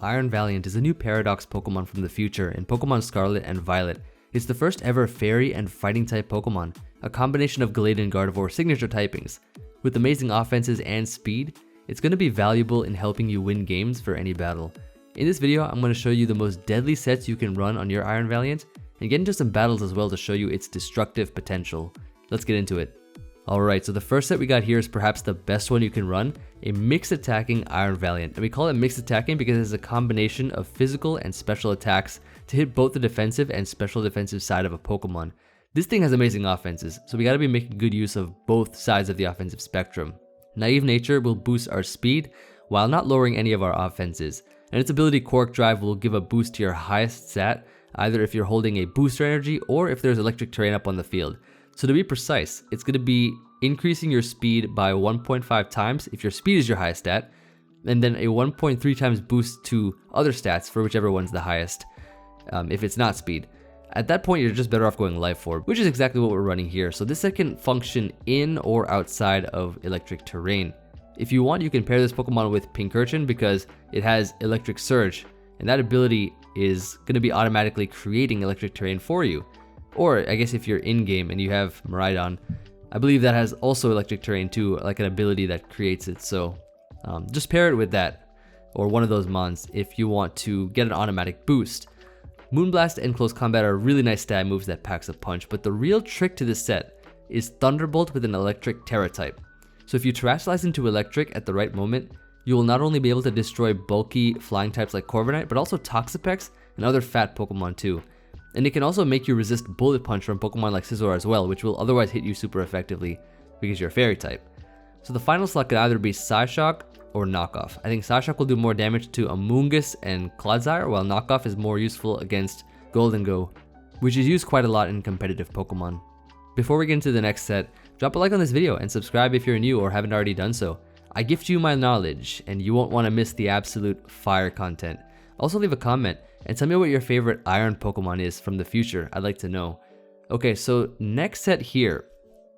Iron Valiant is a new Paradox Pokemon from the future in Pokemon Scarlet and Violet. It's the first ever Fairy and Fighting type Pokemon, a combination of Gallade and Gardevoir signature typings. With amazing offenses and speed, it's going to be valuable in helping you win games for any battle. In this video, I'm going to show you the most deadly sets you can run on your Iron Valiant, and get into some battles as well to show you its destructive potential. Let's get into it. Alright, so the first set we got here is perhaps the best one you can run, a mixed attacking Iron Valiant. And we call it mixed attacking because it's a combination of physical and special attacks to hit both the defensive and special defensive side of a Pokemon. This thing has amazing offenses, so we gotta be making good use of both sides of the offensive spectrum. Naive Nature will boost our speed while not lowering any of our offenses, and its ability Quark Drive will give a boost to your highest stat, either if you're holding a booster energy or if there's electric terrain up on the field. So to be precise, it's going to be increasing your speed by 1.5 times if your speed is your highest stat, and then a 1.3 times boost to other stats for whichever one's the highest, if it's not speed. At that point, you're just better off going Life Orb, which is exactly what we're running here. So this set can function in or outside of electric terrain. If you want, you can pair this Pokemon with Pincurchin because it has Electric Surge, and that ability is going to be automatically creating electric terrain for you. Or I guess if you're in-game and you have Miraidon, I believe that has also electric terrain too, like an ability that creates it. So just pair it with that, or one of those mons if you want to get an automatic boost. Moonblast and Close Combat are really nice stab moves that packs a punch, but the real trick to this set is Thunderbolt with an electric Terra type. So if you Terastallize into electric at the right moment, you will not only be able to destroy bulky flying types like Corviknight, but also Toxapex and other fat Pokemon too. And it can also make you resist Bullet Punch from Pokemon like Scizor as well, which will otherwise hit you super effectively because you're a Fairy type. So the final slot could either be Psyshock or Knockoff. I think Psyshock will do more damage to Amoonguss and Clodsire, while Knockoff is more useful against Goldengo, which is used quite a lot in competitive Pokemon. Before we get into the next set, drop a like on this video and subscribe if you're new or haven't already done so. I gift you my knowledge, and you won't want to miss the absolute fire content. Also leave a comment and tell me what your favorite Iron Pokemon is from the future. I'd like to know. Okay, so next set here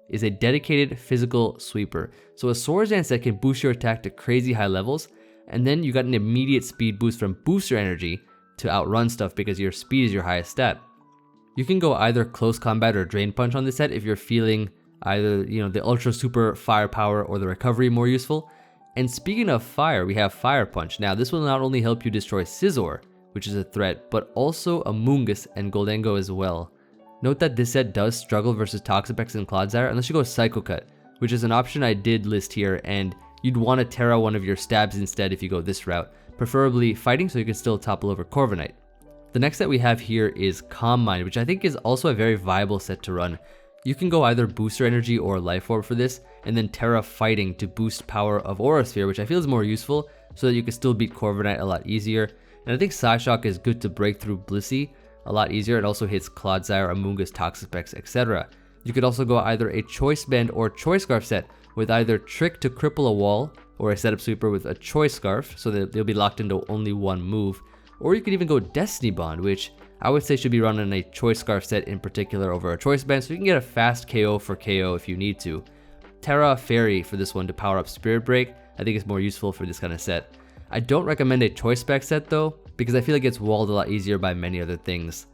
is a dedicated physical sweeper. So a Swordsdance set can boost your attack to crazy high levels, and then you got an immediate speed boost from booster energy to outrun stuff because your speed is your highest stat. You can go either Close Combat or Drain Punch on this set if you're feeling either the Ultra Super Firepower or the Recovery more useful. And speaking of fire, we have Fire Punch. Now this will not only help you destroy Scizor, which is a threat, but also Amoonguss and Goldengo as well. Note that this set does struggle versus Toxapex and Clodsire unless you go Psycho Cut, which is an option I did list here, and you'd want to Terra one of your stabs instead if you go this route, preferably fighting so you can still topple over Corviknight. The next set we have here is Calm Mind, which I think is also a very viable set to run. You can go either Booster Energy or Life Orb for this, and then Terra Fighting to boost power of Aura Sphere, which I feel is more useful so that you can still beat Corviknight a lot easier. And I think Psyshock is good to break through Blissey a lot easier. It also hits Clodsire, Amoonguss, Toxapex, etc. You could also go either a Choice Band or Choice Scarf set with either Trick to cripple a wall, or a setup sweeper with a Choice Scarf so that they'll be locked into only one move. Or you could even go Destiny Bond, which I would say should be run in a Choice Scarf set in particular over a Choice Band, so you can get a fast KO for KO if you need to. Terra Fairy for this one to power up Spirit Break, I think is more useful for this kind of set. I don't recommend a Choice Spec set though, because I feel like it's walled a lot easier by many other things.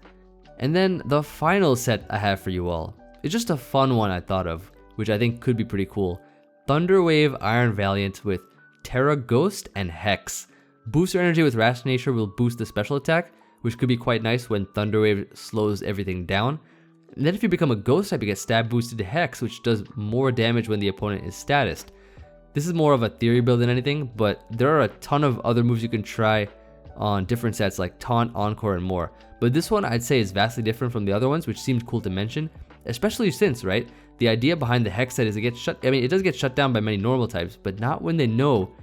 And then the final set I have for you all is just a fun one I thought of, which I think could be pretty cool. Thunderwave Iron Valiant with Terra Ghost and Hex. Booster Energy with Rash Nature will boost the special attack, which could be quite nice when Thunderwave slows everything down. And then if you become a Ghost type, you get Stab Boosted to Hex, which does more damage when the opponent is statused. This is more of a theory build than anything, but there are a ton of other moves you can try on different sets like Taunt, Encore, and more. But this one I'd say is vastly different from the other ones, which seemed cool to mention, especially since, right, the idea behind the Hex set is it does get shut down by many normal types, but not when they know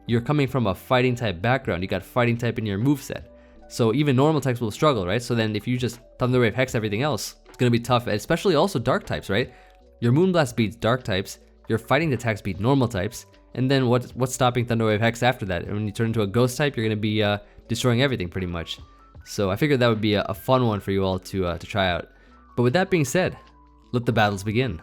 you're coming from a fighting type background. You got fighting type in your moveset. So even normal types will struggle, right? So then if you just Thunderwave Hex everything else, it's going to be tough, especially also dark types, right? Your Moonblast beats dark types, your fighting attacks beat normal types, and then what's stopping Thunderwave Hex after that? And when you turn into a Ghost type, you're going to be destroying everything pretty much. So I figured that would be a fun one for you all to try out. But with that being said, let the battles begin.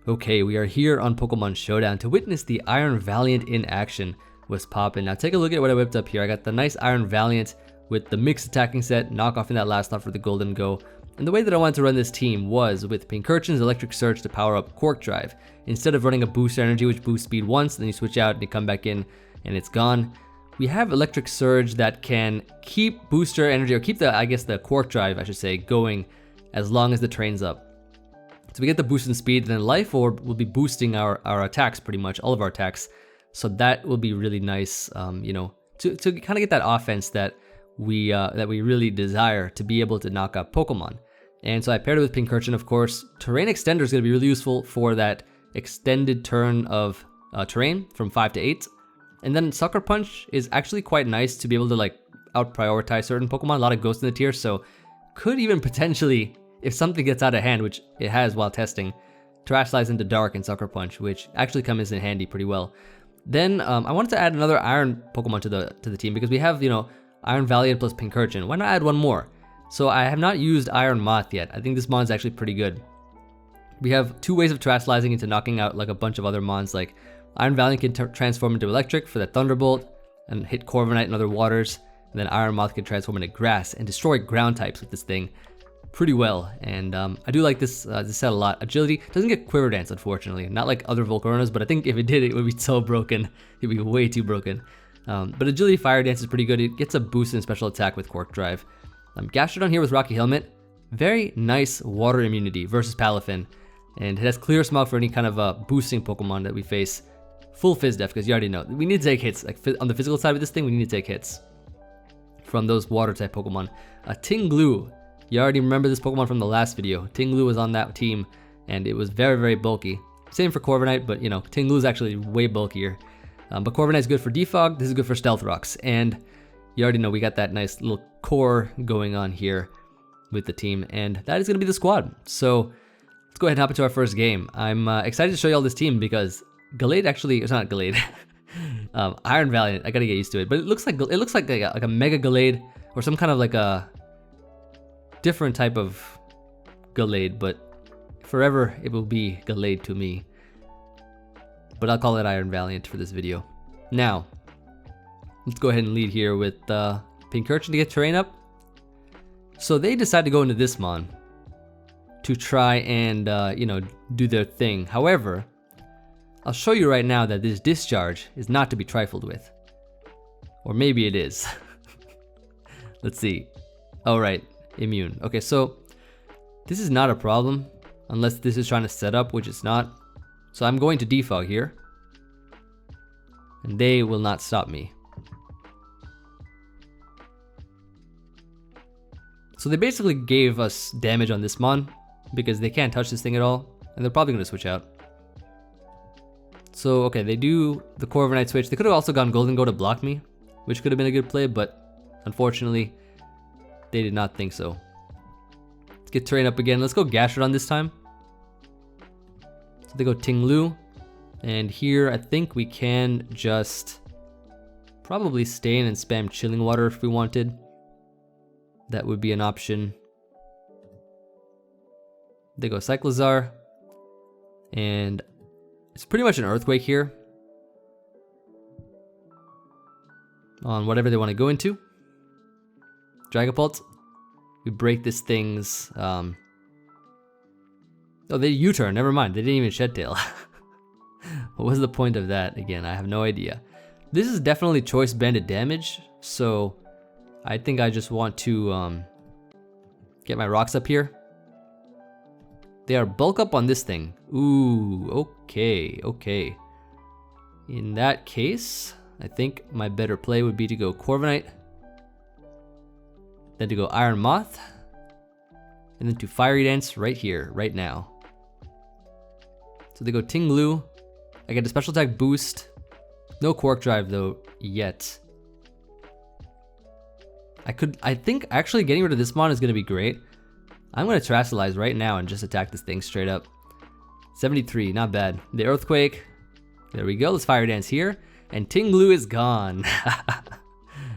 Okay, we are here on Pokemon Showdown to witness the Iron Valiant in action. was popping. Now take a look at what I whipped up here. I got the nice Iron Valiant with the mixed attacking set, knock off in that last slot for the golden go. And the way that I wanted to run this team was with Pincurchin's Electric Surge to power up Quark Drive. Instead of running a boost energy which boosts speed once, then you switch out and you come back in and it's gone. We have Electric Surge that can keep booster energy, or keep the, I guess the Quark Drive I should say, going as long as the terrain's up. So we get the boost in speed, then Life Orb will be boosting our attacks pretty much, all of our attacks. So that will be really nice, you know, to kind of get that offense that we really desire to be able to knock out Pokemon. And so I paired it with Pincurchin, of course. Terrain Extender is going to be really useful for that extended turn of terrain from 5 to 8. And then Sucker Punch is actually quite nice to be able to like out-prioritize certain Pokemon. A lot of ghosts in the tier, so could even potentially, if something gets out of hand, which it has while testing, Terastallizing into Dark and Sucker Punch, which actually comes in handy pretty well. Then I wanted to add another Iron Pokemon to the team because we have, you know, Iron Valiant plus Pincurchin. Why not add one more? So I have not used Iron Moth yet. I think this mon's actually pretty good. We have 2 ways of Terastallizing into knocking out like a bunch of other mons. Like Iron Valiant can transform into Electric for that Thunderbolt and hit Corviknight and other waters. And then Iron Moth can transform into Grass and destroy ground types with this thing pretty well. And I do like this set a lot. Agility doesn't get Quiver Dance, unfortunately. Not like other Volcaronas, but I think if it did, it would be so broken. It'd be way too broken. But Agility Fire Dance is pretty good. It gets a boost in special attack with Quark Drive. Gastrodon here with Rocky Helmet. Very nice water immunity versus Palafin. And it has Clear Smog for any kind of boosting Pokemon that we face. Full Fizz Def, because you already know. We need to take hits. Like on the physical side of this thing, we need to take hits from those water type Pokemon. Ting-Lu. You already remember this Pokemon from the last video. Ting-Lu was on that team, and it was very, very bulky. Same for Corviknight, but you know, Ting-Lu is actually way bulkier. But Corviknight is good for Defog. This is good for Stealth Rocks. And you already know we got that nice little core going on here with the team. And that is going to be the squad. So let's go ahead and hop into our first game. I'm excited to show you all this team because Gallade actually, it's not Gallade. Iron Valiant, I gotta get used to it. But it looks like a Mega Gallade or some kind of like a different type of Gallade, but forever it will be Gallade to me. But I'll call it Iron Valiant for this video. Now, let's go ahead and lead here with Pincurchin to get terrain up. So they decide to go into this mon to try and, you know, do their thing. However, I'll show you right now that this discharge is not to be trifled with. Or maybe it is. Let's see. Oh, right. Immune. Okay, so this is not a problem unless this is trying to set up, which it's not. So I'm going to Defog here. And they will not stop me. So they basically gave us damage on this mon because they can't touch this thing at all. And they're probably going to switch out. So, okay, they do the Corviknight switch. They could have also gone Golden Go to block me, which could have been a good play, but unfortunately, they did not think so. Let's get terrain up again. Let's go Gastrodon this time. So they go Ting-Lu. And here, I think we can just probably stay in and spam Chilling Water if we wanted. That would be an option. They go Cyclizar. And it's pretty much an Earthquake here on whatever they want to go into. Dragapult. We break this thing's... Oh, they U-turn. Never mind. They didn't even Shed Tail. What was the point of that? Again, I have no idea. This is definitely choice banded damage, so I think I just want to get my rocks up here. They are bulk up on this thing. Ooh, okay, okay. In that case, I think my better play would be to go Corviknight, then to go Iron Moth, and then to Fiery Dance right here, right now. So they go Ting-Lu. I get a special attack boost. No Quark Drive though, yet. I think actually getting rid of this mon is gonna be great. I'm gonna Terastallize right now and just attack this thing straight up. 73, not bad. The Earthquake. There we go, let's Fire Dance here. And Ting-Lu is gone.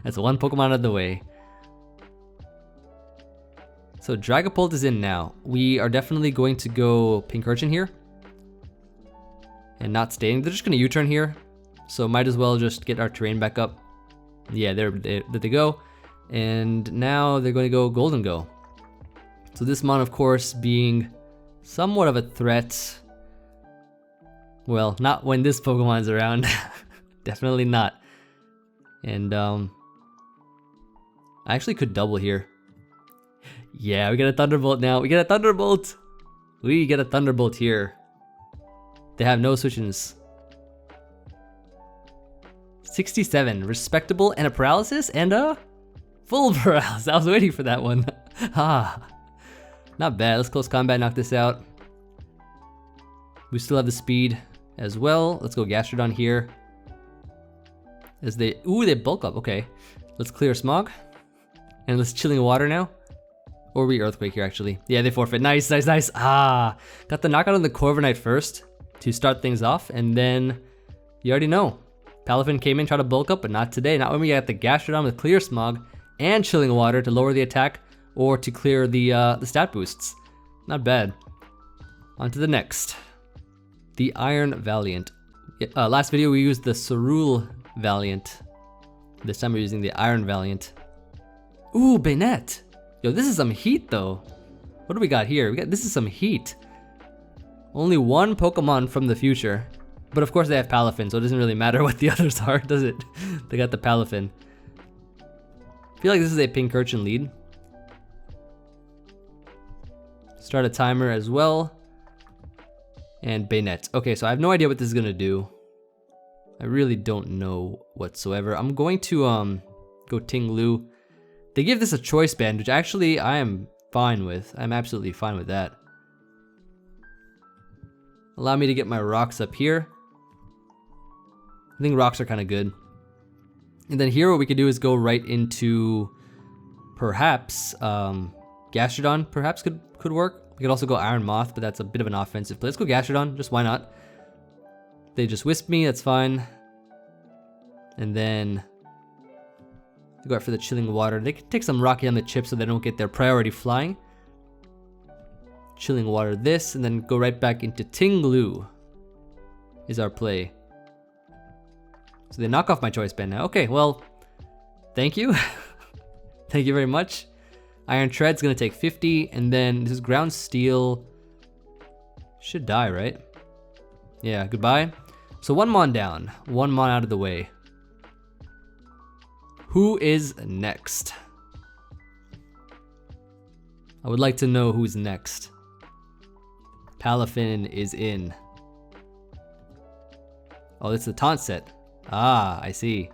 That's one Pokemon out of the way. So Dragapult is in now. We are definitely going to go Pincurchin here. And not staying. They're just gonna U-turn here. so might as well just get our terrain back up. Yeah, there they go. And now they're going to go Golden Go. So this mon, of course, being somewhat of a threat. Well, not when this Pokemon's around. Definitely not. And I actually could double here. Yeah, we get a Thunderbolt now. We get a Thunderbolt. We get a Thunderbolt here. They have no switch-ins. 67, respectable, and a paralysis, and a full paralysis. I was waiting for that one. Not bad. Let's close combat, knock this out. We still have the speed as well. Let's go Gastrodon here. As they bulk up. Okay, let's clear Smog, and let's Chilling Water now. Or we Earthquake here, actually. Yeah, they forfeit. Nice, nice, nice. Got the knockout on the Corviknight first to start things off, and then you already know. Palafin came in, tried to bulk up, but not today. Not when we got the Gastrodon with Clear Smog and Chilling Water to lower the attack or to clear the stat boosts. Not bad. On to the next. The Iron Valiant. Last video we used the Ceruledge Valiant. This time we're using the Iron Valiant. Ooh, Bayonet. Yo, this is some heat though. What do we got here? This is some heat. Only one Pokemon from the future. But of course they have Palafin, so it doesn't really matter what the others are, does it? They got the Palafin. I feel like this is a Pincurchin lead. Start a timer as well. And Bayonet. Okay, so I have no idea what this is gonna do. I really don't know whatsoever. I'm going to go Ting-Lu. They give this a choice band, which actually I am fine with. I'm absolutely fine with that. Allow me to get my rocks up here. I think rocks are kind of good. And then here what we could do is go right into perhaps Gastrodon perhaps could work. We could also go Iron Moth, but that's a bit of an offensive play. Let's go Gastrodon, just why not? They just wisp me, that's fine. And then go out for the Chilling Water. They can take some Rocky on the chip so they don't get their priority flying. Chilling Water this, and then go right back into Ting-Lu is our play. So they knock off my choice band now. Okay, well, thank you. Thank you very much. Iron Tread's gonna take 50, and then this is Ground Steel. Should die, right? Yeah, goodbye. So one Mon down, one Mon out of the way. Who is next? I would like to know who's next. Palafin is in. Oh, it's the taunt set. Ah, I see.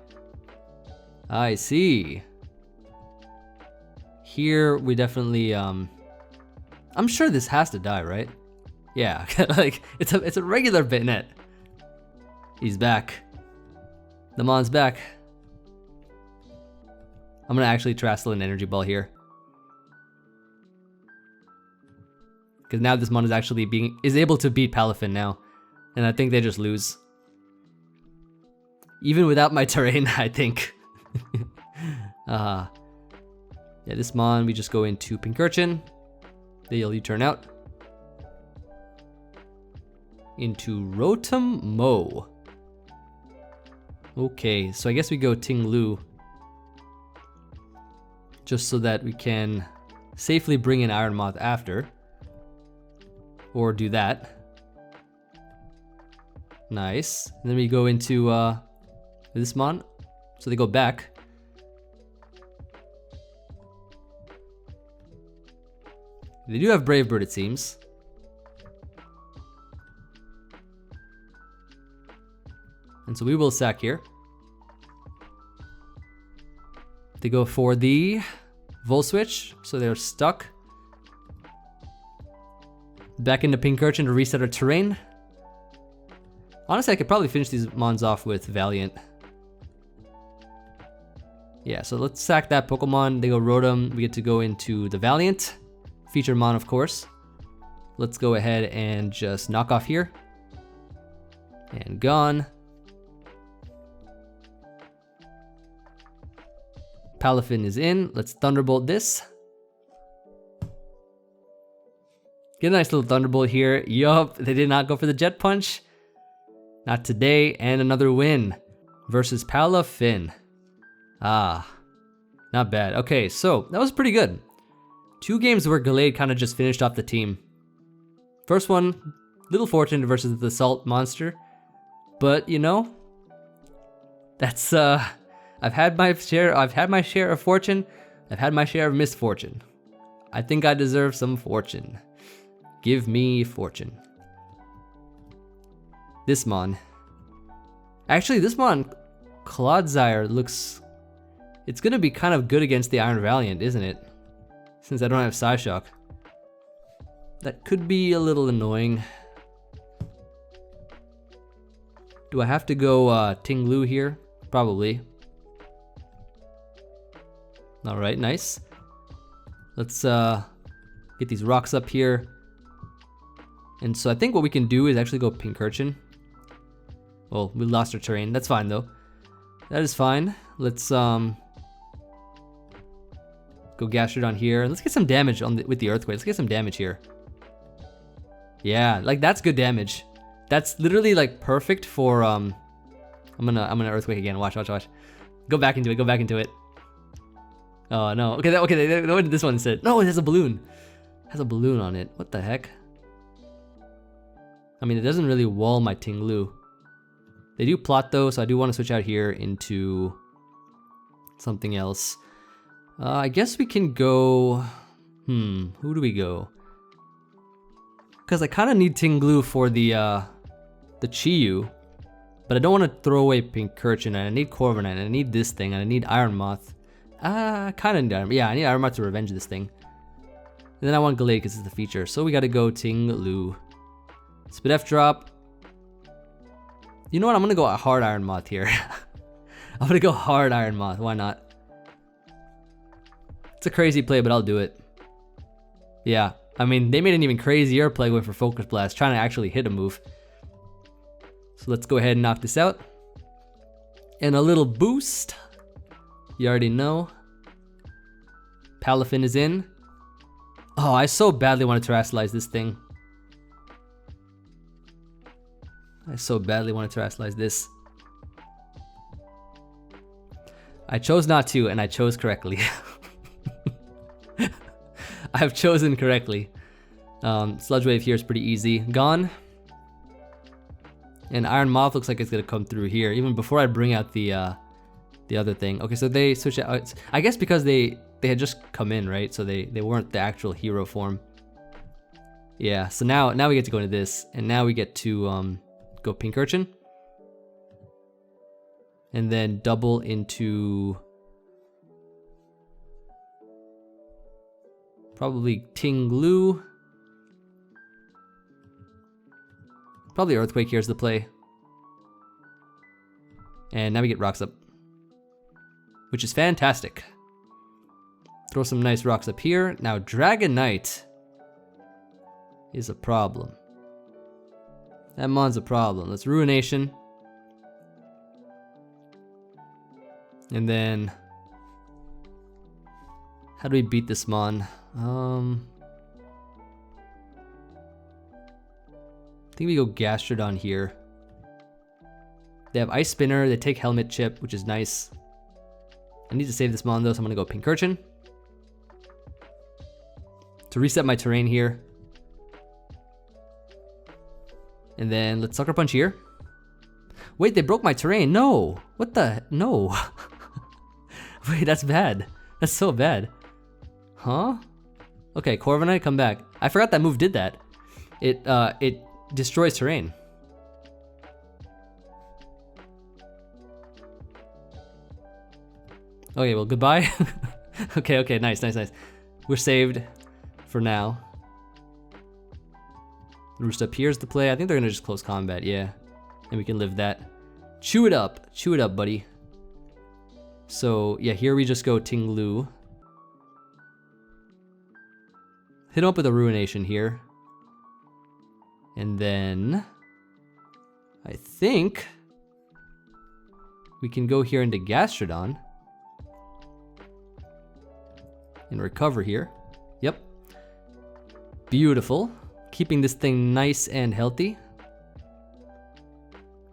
I see. Here we definitely I'm sure this has to die, right? Yeah, like it's a regular Bayonet. He's back. The Mon's back. I'm gonna actually Terastal an Energy Ball here. Because now this Mon is actually is able to beat Palafin now. And I think they just lose. Even without my terrain, I think. Yeah, this Mon, we just go into Pincurchin. They'll U-turn out. Into Rotom Mow. Okay, so I guess we go Ting-Lu. Just so that we can safely bring in Iron Moth after. Or do that. Nice. And then we go into this Mon. So they go back. They do have Brave Bird, it seems. And so we will sack here. They go for the Volt Switch, so they're stuck. Back into Pincurchin to reset our terrain. Honestly, I could probably finish these Mons off with Valiant. Yeah, so let's sack that Pokemon. They go Rotom. We get to go into the Valiant. Feature Mon, of course. Let's go ahead and just knock off here. And gone. Palafin is in. Let's Thunderbolt this. Get a nice little Thunderbolt here. Yup, they did not go for the Jet Punch. Not today, and another win. versus Palafin. Ah, not bad. Okay, so that was pretty good. 2 games where Gallade kind of just finished off the team. First one, Little Fortune versus the Salt Monster. But you know, that's I've had my share of fortune. I've had my share of misfortune. I think I deserve some fortune. Give me fortune. This mon. Actually, this mon, Clodsire, looks... It's gonna be kind of good against the Iron Valiant, isn't it? Since I don't have Psyshock. That could be a little annoying. Do I have to go Ting-Lu here? Probably. Alright, nice. Let's get these rocks up here. And so I think what we can do is actually go Pincurchin. Well, we lost our terrain. That's fine though. That is fine. Let's go Gastrodon here. Let's get some damage on with the Earthquake. Let's get some damage here. Yeah, like that's good damage. That's literally like perfect for I'm gonna Earthquake again. Watch. Go back into it. Oh no. Okay, what did this one say? No, it has a balloon. It has a balloon on it. What the heck? I mean, it doesn't really wall my Ting-Lu. They do plot though, so I do want to switch out here into something else. I guess we can go... who do we go? Because I kind of need Ting-Lu for the Chi-Yu, but I don't want to throw away Pincurchin, and I need Corviknight, and I need this thing, and I need Iron Moth. Kind of need I need Iron Moth to revenge this thing. And then I want Gallade because it's the feature, so we got to go Ting-Lu. Spit F drop. You know what? I'm gonna go hard Iron Moth here. I'm gonna go hard Iron Moth. Why not? It's a crazy play, but I'll do it. Yeah, I mean, they made an even crazier play going for Focus Blast, trying to actually hit a move. So let's go ahead and knock this out. And a little boost. You already know. Palafin is in. Oh, I so badly want to Terastallize this thing. I so badly want to Terastallize this. I chose not to, and I chose correctly. I have chosen correctly. Sludge Wave here is pretty easy. Gone. And Iron Moth looks like it's gonna come through here, even before I bring out the other thing. Okay, so they switch out. I guess because they had just come in, right? So they weren't the actual hero form. Yeah. So now we get to go into this, and now we get to go Pincurchin, and then double into probably Ting-Lu. Probably Earthquake here's the play. And now we get rocks up, which is fantastic. Throw some nice rocks up here. Now Dragonite is a problem. That mon's a problem. Let's Ruination. And then how do we beat this mon? I think we go Gastrodon here. They have Ice Spinner, they take Helmet Chip, which is nice. I need to save this mon though, so I'm gonna go Pincurchin to reset my terrain here. And then let's Sucker Punch here. Wait, they broke my terrain. No. What the? No. Wait, that's bad. That's so bad. Huh? Okay, Corviknight, come back. I forgot that move did that. It destroys terrain. Okay, well, goodbye. Okay, nice. We're saved for now. Roost up here's the play. I think they're gonna just close combat, yeah. And we can live that. Chew it up, buddy. So yeah, here we just go Ting-Lu. Hit him up with a Ruination here. And then I think we can go here into Gastrodon and recover here. Yep. Beautiful. Keeping this thing nice and healthy.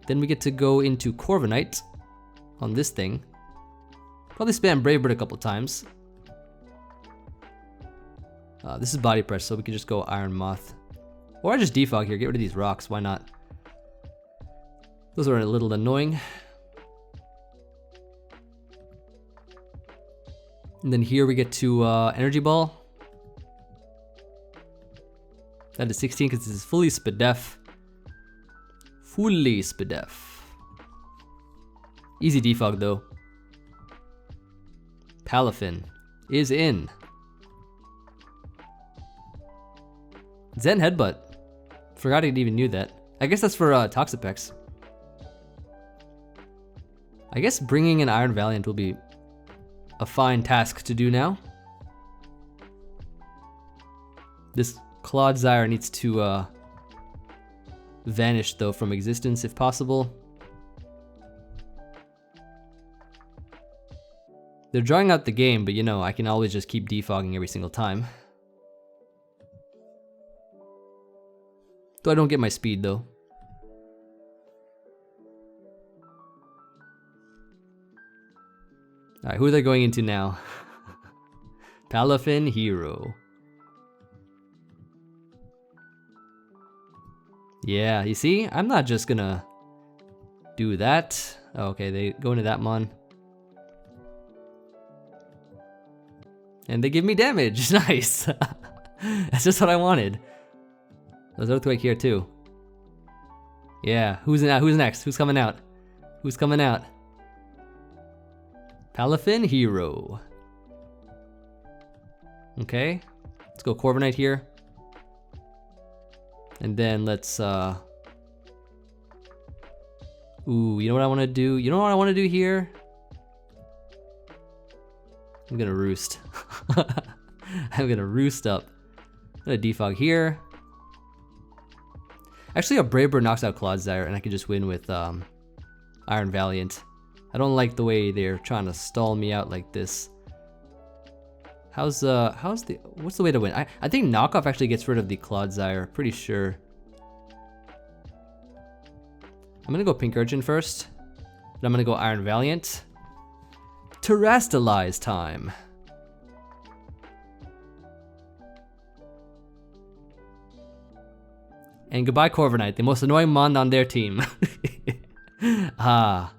Then we get to go into Corviknight. on this thing. Probably spam Brave Bird a couple times. This is body press, so we can just go Iron Moth. Or I just defog here, get rid of these rocks, why not? Those are a little annoying. And then here we get to Energy Ball. That is 16 because this is fully Spadef. Fully Spadef. Easy defog though. Palafin is in. Zen Headbutt. Forgot I even knew that. I guess that's for Toxapex. I guess bringing an Iron Valiant will be a fine task to do now. This Clodsire needs to vanish though from existence if possible. They're drawing out the game, but you know, I can always just keep defogging every single time. Though I don't get my speed though. Alright, who are they going into now? Palafin Hero. Yeah, you see? I'm not just gonna do that. Oh, okay, they go into that mon. And they give me damage. Nice. That's just what I wanted. There's Earthquake here too. Yeah, who's next? Who's coming out? Who's coming out? Palafin Hero. Okay, let's go Corviknight here. And then let's ooh, you know what I want to do? You know what I want to do here? I'm gonna roost. I'm gonna roost up. I'm gonna defog here. Actually, a Brave Bird knocks out Clodsire, and I can just win with Iron Valiant. I don't like the way they're trying to stall me out like this. What's the way to win? I think knockoff actually gets rid of the Clodsire, pretty sure. I'm gonna go Pincurchin first. Then I'm gonna go Iron Valiant. Terastallize time. And goodbye Corviknight, the most annoying mon on their team. Let's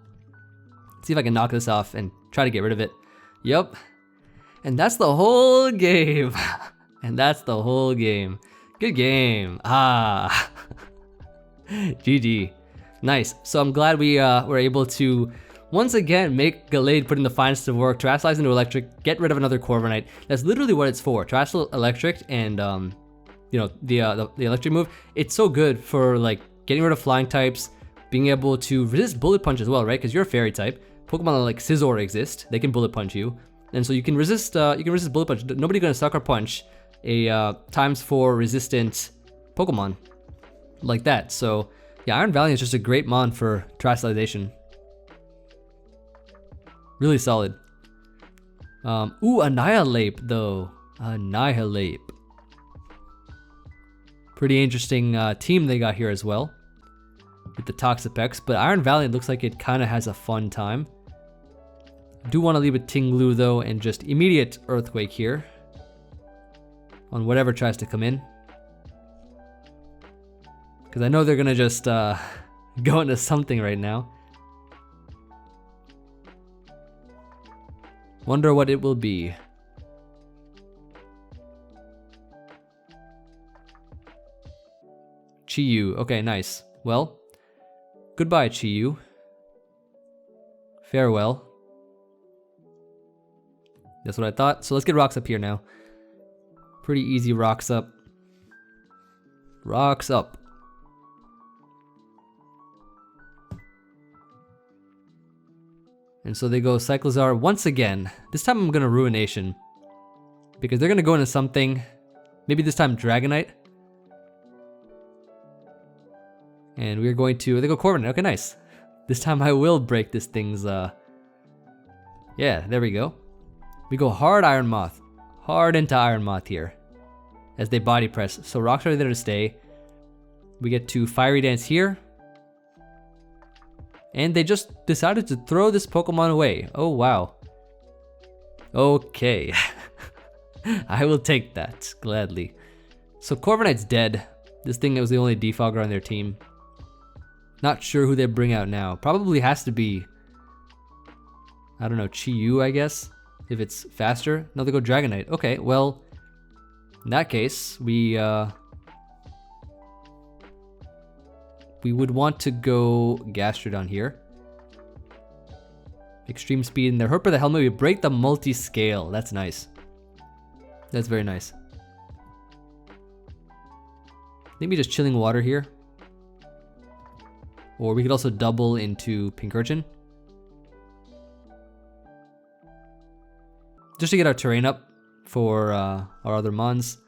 see if I can knock this off and try to get rid of it. Yup. And that's the whole game. And that's the whole game. Good game. GG. Nice. So I'm glad we were able to once again make Gallade put in the finest of work, Terastallizing into Electric, get rid of another Corviknight. That's literally what it's for. Terastall Electric and you know, the electric move. It's so good for like getting rid of flying types, being able to resist bullet punch as well, right? Because you're a fairy type. Pokemon like Scizor exist. They can bullet punch you. And so you can resist bullet punch. Nobody's gonna sucker punch a ×4 resistant Pokemon like that. So yeah, Iron Valiant is just a great mon for Terastallization. Really solid. Ooh, Annihilate though. Annihilate. Pretty interesting team they got here as well with the Toxapex. But Iron Valiant looks like it kind of has a fun time. I do want to leave with Ting-Lu though, and just immediate Earthquake here on whatever tries to come in, because I know they're gonna just go into something right now. Wonder what it will be. Chi-Yu. Okay, nice. Well, goodbye Chi-Yu. Farewell. That's what I thought. So let's get rocks up here now. Pretty easy rocks up. Rocks up. And so they go Cyclizar once again. This time I'm gonna Ruination, because they're gonna go into something. Maybe this time Dragonite. And we're going to, they go Corviknight. Okay, nice. This time I will break this thing's, yeah, there we go. We go hard Iron Moth. Hard into Iron Moth here as they body press. So rocks are there to stay. We get to Fiery Dance here. And they just decided to throw this Pokemon away. Oh, wow. Okay. I will take that, gladly. So Corviknight's dead. This thing was the only defogger on their team. Not sure who they bring out now. Probably has to be, I don't know, Chi-Yu, I guess, if it's faster. No, they go Dragonite. Okay, well, in that case, we would want to go Gastrodon here. Extreme speed in there. Herper the helmet. We break the multi-scale. That's nice. That's very nice. Maybe just chilling water here. Or we could also double into Pincurchin. Just to get our terrain up for our other mons.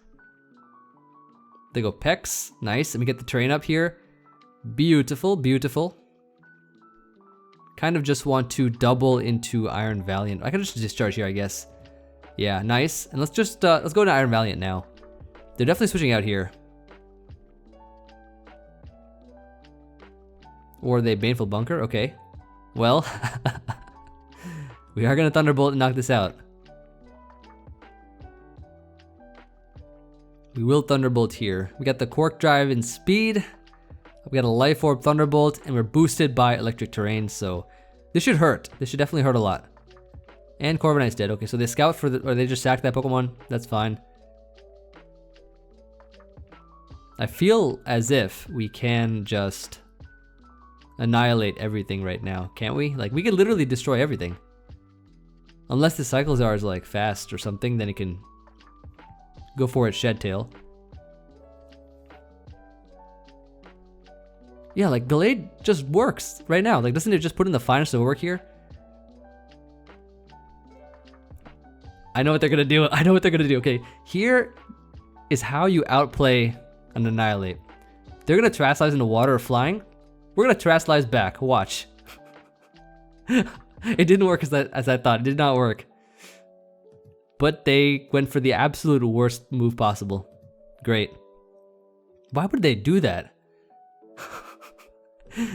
They go Pex. Nice. And we get the terrain up here. Beautiful, beautiful. Kind of just want to double into Iron Valiant. I can just discharge here, I guess. Yeah, nice. And let's just let's go to Iron Valiant now. They're definitely switching out here. Or they Baneful Bunker. Okay. Well, we are gonna Thunderbolt and knock this out. We will Thunderbolt here. We got the Quark Drive in speed. We got a Life Orb Thunderbolt, and we're boosted by Electric Terrain, so this should hurt. This should definitely hurt a lot. And Corviknight's dead. Okay, so they scout for the, or they just sack that Pokemon. That's fine. I feel as if we can just annihilate everything right now, can't we? Like, we could literally destroy everything. Unless the Cyclizar is like fast or something, then it can go for its Shed Tail. Yeah, like Gallade just works right now. Like, doesn't it just put in the finest of work here? I know what they're gonna do. I know what they're gonna do. Okay, here is how you outplay an Annihilate. They're gonna Terastallize into water or flying. We're gonna Terastallize back. Watch. It didn't work as I thought. It did not work. But they went for the absolute worst move possible. Great. Why would they do that?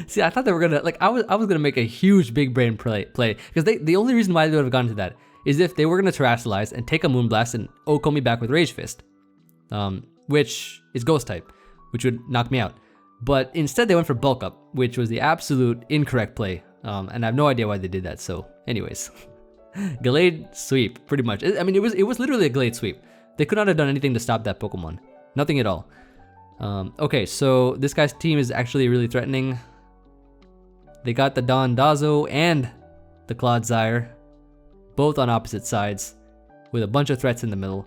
See, I thought they were gonna, like, I was gonna make a huge big brain play because the only reason why they would have gone to that is if they were gonna Terastallize and take a Moonblast and OHKO me back with Rage Fist, which is Ghost type, which would knock me out. But instead they went for Bulk Up, which was the absolute incorrect play, and I have no idea why they did that. So, anyways, Gallade sweep, pretty much. I mean, it was literally a Gallade sweep. They could not have done anything to stop that Pokemon, nothing at all. Okay, so this guy's team is actually really threatening. They got the Dondozo and the Clodsire, both on opposite sides, with a bunch of threats in the middle.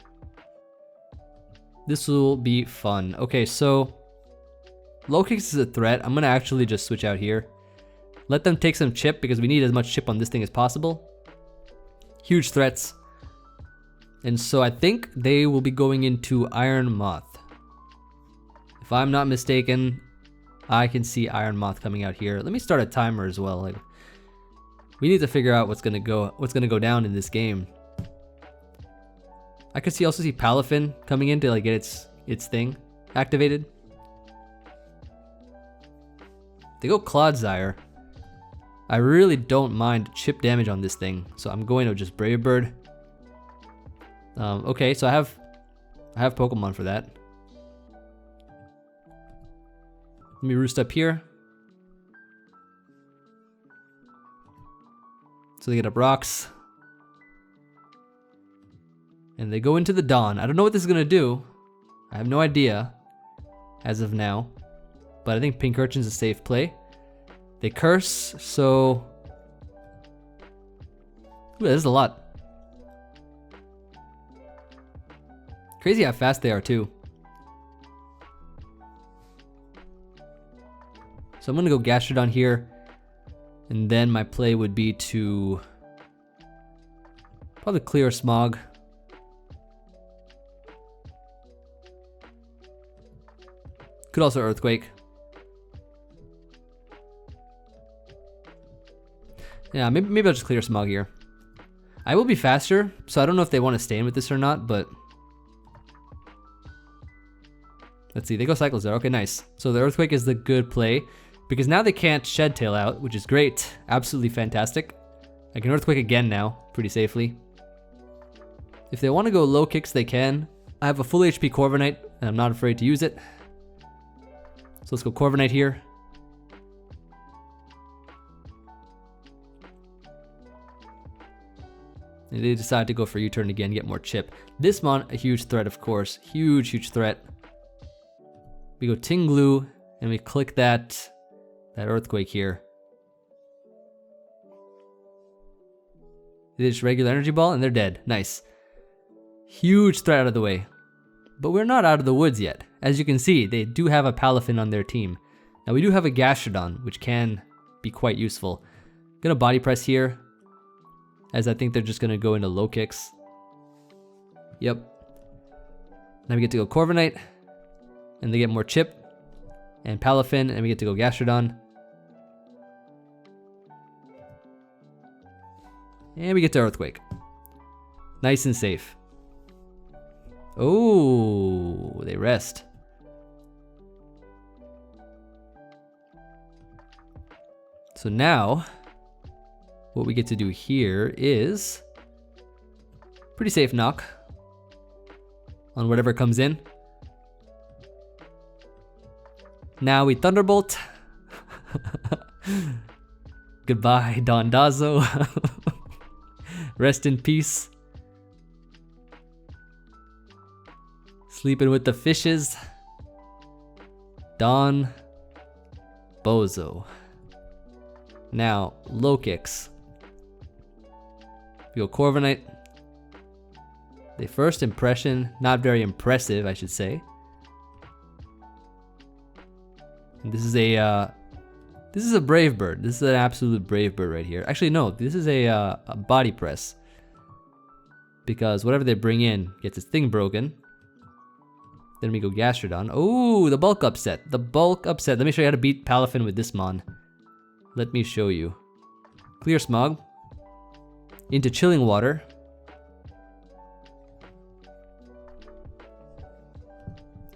This will be fun. Okay, so Low Kicks is a threat. I'm gonna actually just switch out here. Let them take some chip because we need as much chip on this thing as possible. Huge threats. And so I think they will be going into Iron Moth. If I'm not mistaken, I can see Iron Moth coming out here. Let me start a timer as well. Like, we need to figure out what's gonna go down in this game. I could also see Palafin coming in to like get its thing activated. They go Clodsire. I really don't mind chip damage on this thing, so I'm going to just Brave Bird. Okay, so I have Pokemon for that. Let me roost up here. So they get up rocks. And they go into the Dawn. I don't know what this is gonna do. I have no idea as of now. But I think Pincurchin's a safe play. They curse, so... Ooh, there's a lot. Crazy how fast they are too. So I'm gonna go Gastrodon here, and then my play would be to probably clear Smog. Could also Earthquake. Yeah, maybe I'll just clear Smog here. I will be faster, so I don't know if they want to stay in with this or not, but let's see, they go Cyclizar. Okay, nice. So the Earthquake is the good play. because now they can't Shed Tail out, which is great. Absolutely fantastic. I can Earthquake again now, pretty safely. If they want to go low kicks, they can. I have a full HP Corviknight, and I'm not afraid to use it. So let's go Corviknight here. And they decide to go for U-turn again, get more chip. This mon, a huge threat, of course. Huge, huge threat. We go Ting-Lu, and we click that Earthquake here. They just regular Energy Ball, and they're dead. Nice. Huge threat out of the way. But we're not out of the woods yet. As you can see, they do have a Palafin on their team. Now we do have a Gastrodon, which can be quite useful. Gonna body press here, as I think they're just gonna go into low kicks. Yep. Now we get to go Corviknight, and they get more chip, and Palafin, and we get to go Gastrodon. And we get to Earthquake. Nice and safe. Oh, they rest. So now, what we get to do here is pretty safe knock on whatever comes in. Now we Thunderbolt. Goodbye, Dondazo. Rest in peace. Sleeping with the fishes. Don Bozo. Now, low kicks. We go Corviknight. The first impression, not very impressive, I should say. And this is a brave bird. This is an absolute brave bird right here. Actually, no, this is a body press, because whatever they bring in gets its thing broken. Then we go Gastrodon. Oh, the bulk upset. The bulk upset. Let me show you how to beat Palafin with this mon. Let me show you. Clear Smog. Into Chilling Water.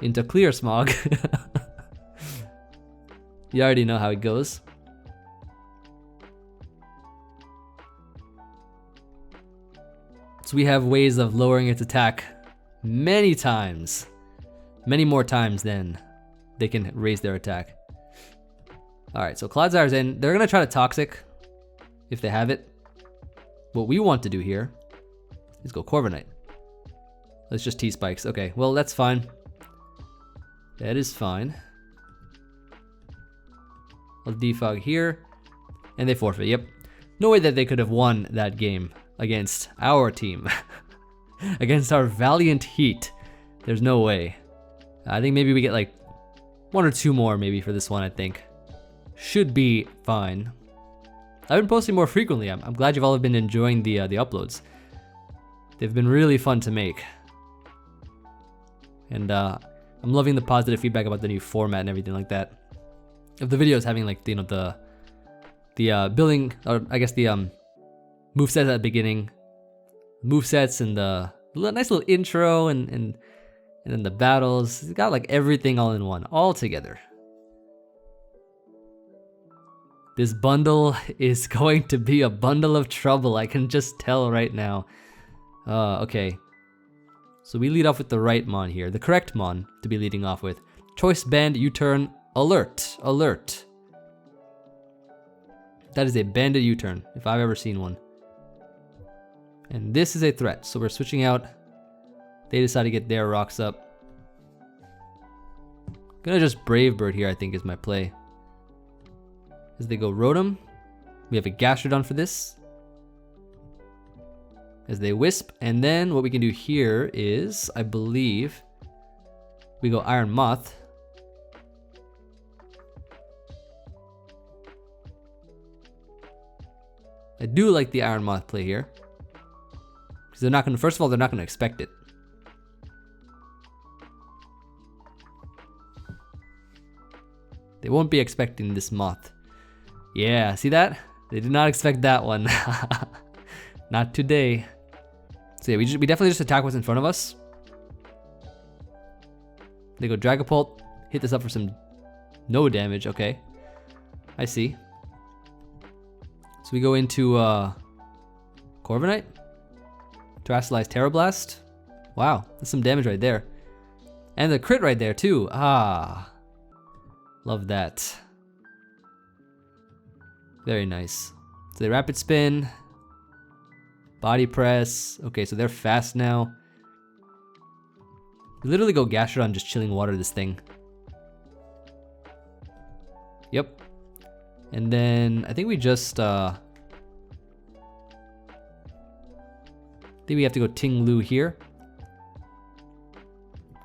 Into Clear Smog. You already know how it goes. So we have ways of lowering its attack many times. Many more times than they can raise their attack. Alright, so Clodsires in. They're gonna try to Toxic if they have it. What we want to do here is go Corviknight. Let's just T-Spikes. Okay, well that's fine. That is fine. I'll Defog here. And they forfeit, yep. No way that they could have won that game against our team. Against our Valiant Heat. There's no way. I think maybe we get like 1 or 2 more maybe for this one, I think. Should be fine. I've been posting more frequently. I'm glad you've all been enjoying the uploads. They've been really fun to make. And I'm loving the positive feedback about the new format and everything like that. Of the videos having like, you know, the building, or I guess the movesets at the beginning. Movesets and the nice little intro and then the battles. It's got like everything all in one, all together. This bundle is going to be a bundle of trouble. I can just tell right now. Okay. So we lead off with the right mon here. The correct mon to be leading off with. Choice Band, U-turn, alert, alert. That is a banded U-turn, if I've ever seen one. And this is a threat, so we're switching out. They decide to get their rocks up. Gonna just Brave Bird here, I think, is my play. As they go Rotom, we have a Gastrodon for this. As they Wisp, and then what we can do here is, I believe, we go Iron Moth. I do like the Iron Moth play here. Because they're not gonna, first of all, they're not gonna expect it. They won't be expecting this moth. Yeah, see that? They did not expect that one. Not today. So yeah, we definitely just attack what's in front of us. They go Dragapult, hit this up for some no damage, okay. I see. So we go into Corviknight. Terastallized Terrablast. Wow, that's some damage right there. And the crit right there too. Ah, love that. Very nice. So they rapid spin. Body press. Okay, so they're fast now. We literally go Gastrodon just chilling water this thing. Yep. And then I think we just I think we have to go Ting-Lu here.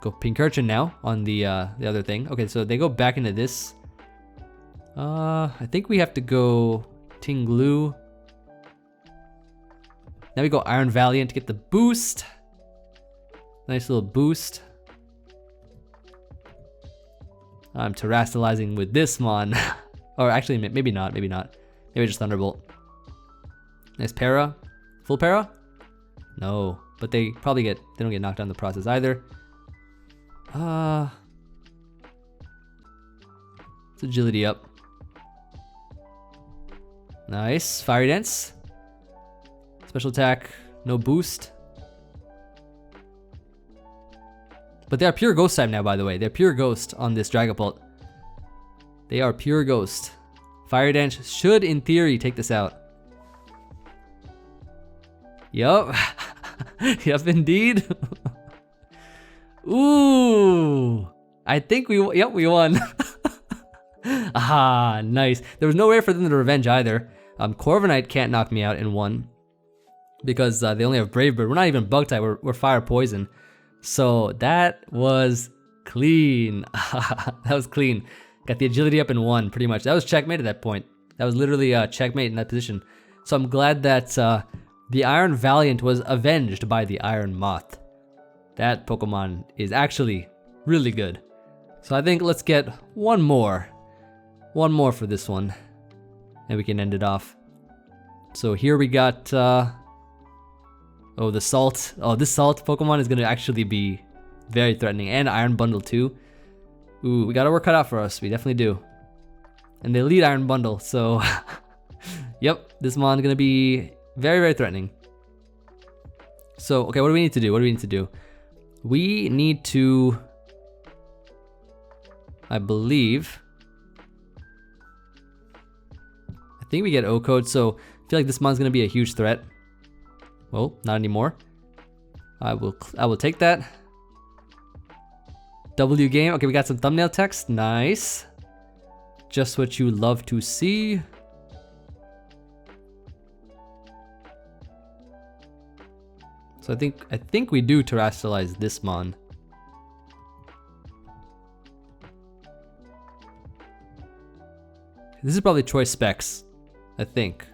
Go Pincurchin now on the other thing. Okay, so they go back into this. I think we have to go Ting-Lu. Now we go Iron Valiant to get the boost. Nice little boost. I'm Terastallizing with this mon. Or actually, maybe not, maybe not. Maybe just Thunderbolt. Nice para. Full para? No, but they probably don't get knocked down in the process either. It's agility up. Nice. Fiery Dance. Special attack, no boost. But they are pure ghost type now, by the way. They're pure ghost on this Dragapult. They are pure ghost. Fire Dance should, in theory, take this out. Yup. Yup, indeed. Ooh. I think we won. Ah, nice. There was no way for them to revenge either. Corviknight can't knock me out in one because they only have Brave Bird. We're not even bug type. We're fire poison. So that was clean. That was clean. Got the agility up in one, pretty much. That was checkmate at that point. That was literally checkmate in that position. So I'm glad that the Iron Valiant was avenged by the Iron Moth. That Pokemon is actually really good. So I think let's get one more. One more for this one. And we can end it off. So here we got... oh, the Salt. Oh, this Salt Pokemon is going to actually be very threatening. And Iron Bundle too. Ooh, we got our work cut out for us. We definitely do. And they lead Iron Bundle, so... Yep, this mon is going to be very, very threatening. So, okay, what do we need to do? What do we need to do? We need to... I believe... I think we get O-Code, so I feel like this mon's going to be a huge threat. Well, not anymore. I will take that. W game. Okay, we got some thumbnail text. Nice. Just what you love to see. So I think we do Terastallize this mon. This is probably choice specs. I think.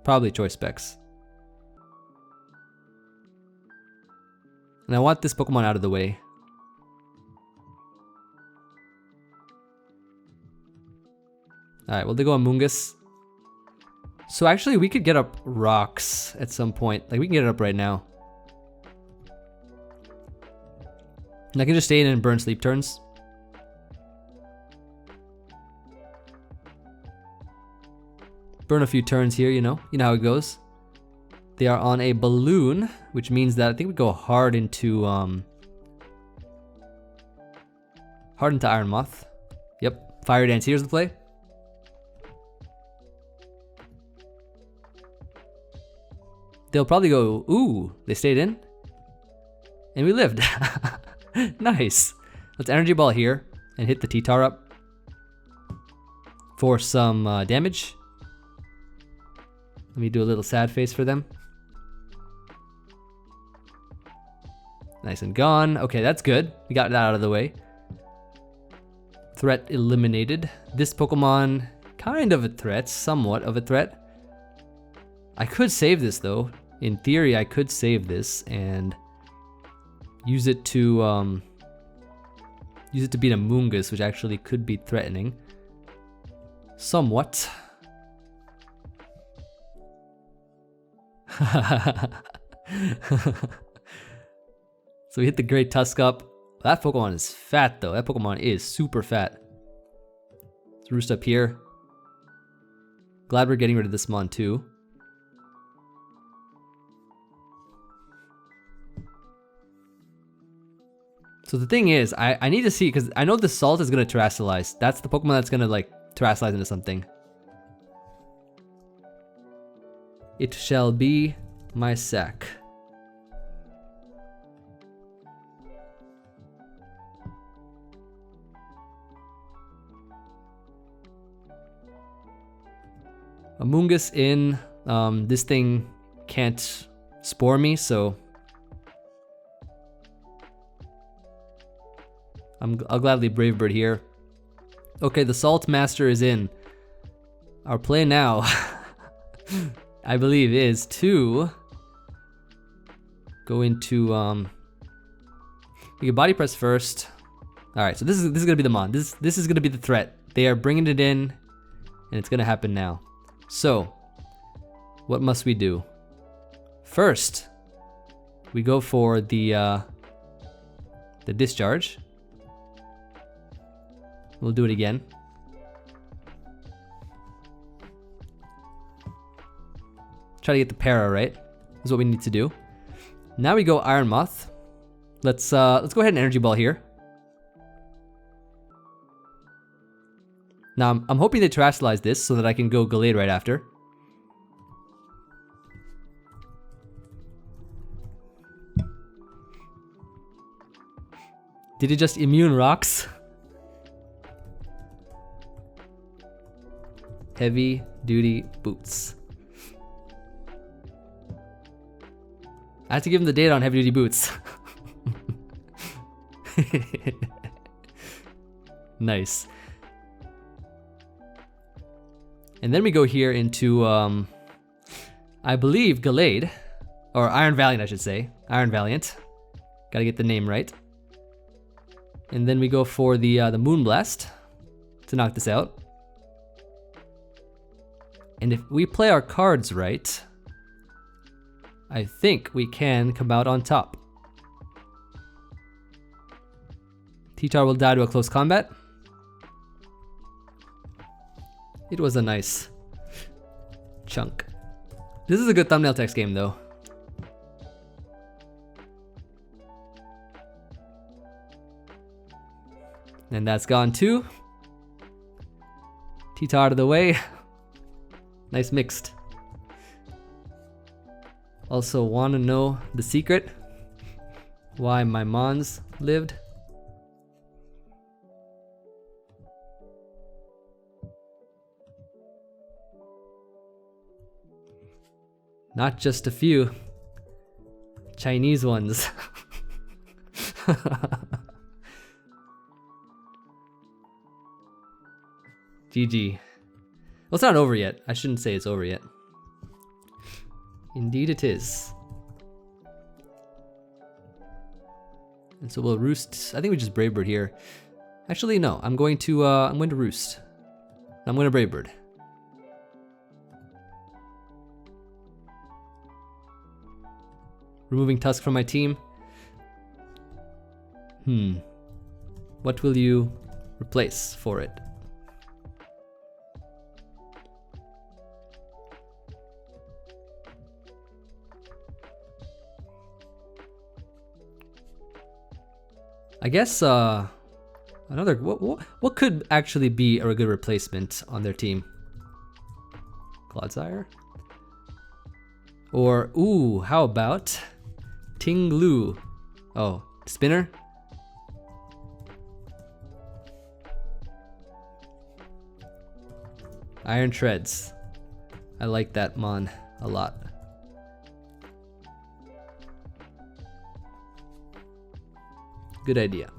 Probably choice specs. And I want this Pokemon out of the way. Alright, well, they go Amoonguss. So actually, we could get up rocks at some point. Like, we can get it up right now. And I can just stay in and burn sleep turns. Burn a few turns here, you know how it goes. They are on a balloon, which means that I think we go hard into Iron Moth. Yep, Fire Dance. Here's the play. They'll probably go, ooh, they stayed in. And we lived. Nice. Let's Energy Ball here and hit the T-Tar up for some damage. Let me do a little sad face for them. Nice and gone. Okay, that's good. We got that out of the way. Threat eliminated. This Pokemon, kind of a threat, somewhat of a threat. I could save this though. In theory, I could save this and use it to beat a Amoonguss, which actually could be threatening. Somewhat. So we hit the Great Tusk up. That Pokemon is fat though. That Pokemon is super fat. Let's roost up here. Glad we're getting rid of this Mon too. So the thing is, I need to see, because I know the Salt is going to Terastallize. That's the Pokemon that's going to like Terastallize into something. It shall be my sack. Amoonguss in. This thing can't spore me, so I'll gladly Brave Bird here. Okay, the Salt Master is in. Our play now, I believe, is to go into we can Body Press first. All right, so this is gonna be the Mon. This is gonna be the threat. They are bringing it in, and it's gonna happen now. So, what must we do? First, we go for the Discharge. We'll do it again. Try to get the para, right? Is what we need to do. Now we go Iron Moth. Let's go ahead and Energy Ball here. Now I'm hoping they Terastallize this so that I can go Gallade right after. Did he just immune rocks? Heavy duty boots. I have to give him the data on heavy duty boots. Nice. And then we go here into, I believe, Gallade. Or Iron Valiant, I should say. Iron Valiant. Gotta get the name right. And then we go for the Moonblast to knock this out. And if we play our cards right, I think we can come out on top. T-Tar will die to a close combat. It was a nice chunk. This is a good thumbnail text game though. And that's gone too. T-Tar out of the way. Nice mixed. Also want to know the secret why my Mons lived. Not just a few Chinese ones. GG. Well, it's not over yet. I shouldn't say it's over yet. Indeed it is. And so we'll roost. I think we just Brave Bird here. Actually, no. I'm going to roost. I'm going to Brave Bird. Removing Tusk from my team. What will you replace for it? I guess another what could actually be a good replacement on their team? Clodsire? Or ooh, how about Ting-Lu? Oh, Spinner? Iron Treads. I like that Mon a lot. Good idea.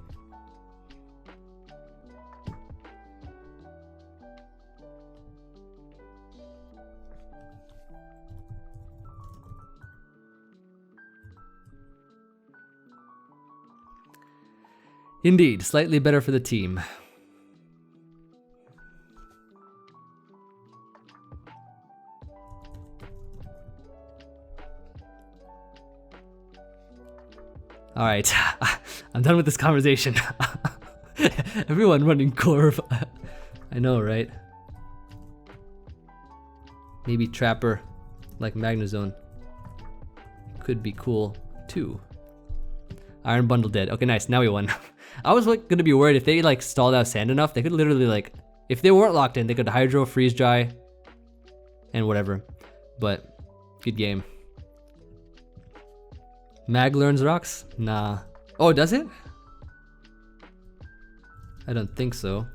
Indeed, slightly better for the team. All right, I'm done with this conversation. Everyone running Corv. I know, right? Maybe Trapper, like Magnezone, could be cool too. Iron Bundle dead. Okay, nice. Now we won. I was like gonna be worried if they like stalled out sand enough, they could literally like, if they weren't locked in, they could Hydro, Freeze Dry, and whatever. But good game. Mag learns rocks? Nah. Oh, does it? I don't think so.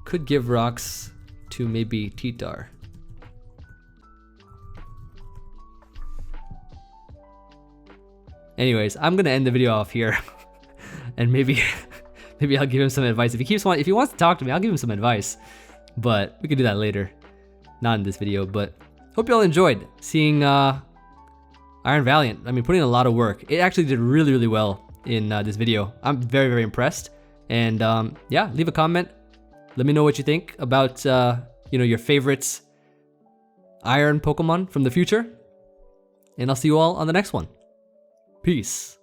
Could give rocks to maybe Titar. Anyways, I'm gonna end the video off here, and maybe I'll give him some advice. If he wants to talk to me, I'll give him some advice. But we could do that later, not in this video. But hope you all enjoyed seeing Iron Valiant. I mean, putting in a lot of work. It actually did really, really well in this video. I'm very, very impressed. And yeah, leave a comment. Let me know what you think about your favorites Iron Pokemon from the future. And I'll see you all on the next one. Peace.